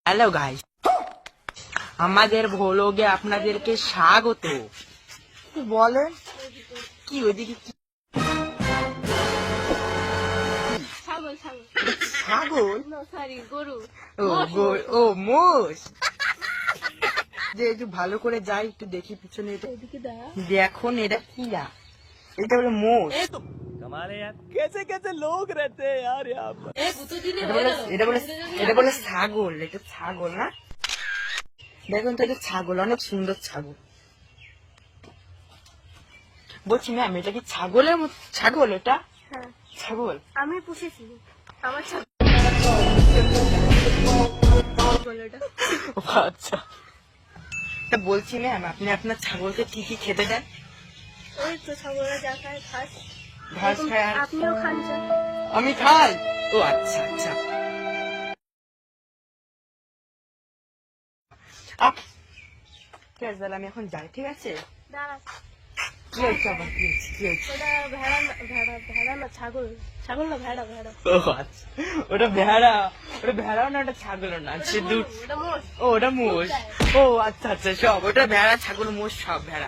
Hello guys, আমাদের ভ্লগে আপনাদেরকে স্বাগত। বলেন কি ওইদিকে কি ছাগল ছাগল ছাগল? নো সরি গরু ও মোষ। যে একটু ভালো করে যাই, একটু দেখি পিছনে। এদিকে দেখা দেখুন এটা কি না, এটা হলো মোষ। कमाल है यार, कैसे कैसे लोग रहते हैं यार यहाँ पर। এটা বলে ছাগল। এটা ছাগল না? দেখুন তো, এটা ছাগল, অনেক সুন্দর ছাগল। বলছি ম্যাম, এটা কি ছাগলের মতো? ছাগল এটা? হ্যাঁ ছাগল আমি পুষেছি আমার ছাগল এটা ও আচ্ছা। তা বলছি ম্যাম, আপনি আপনার ছাগলকে কি কি খেতে দেন? ওই তো ছাগলরা যা খায় ঘাস ঘাস খায় আর আপনিও খান যা। আমি খাই? ও আচ্ছা আচ্ছা। ঠিক আছে, তাহলে আমি এখন যাই। ঠিক আছে? দাঁড়া কি হয়েছে আবার? কি হয়েছে? কি হয়েছে? ওটা ভেড়া না ছাগল ছাগল না ভেড়া ভেড়া ও আচ্ছা, ওটা ভেড়া। ওটা ভেড়াও না, ওটা ছাগলও না, সে ওটা মোষ ও ওটা মোষ। ও আচ্ছা আচ্ছা, সব ওটা ভেড়া ছাগল মোষ সব ভেড়া।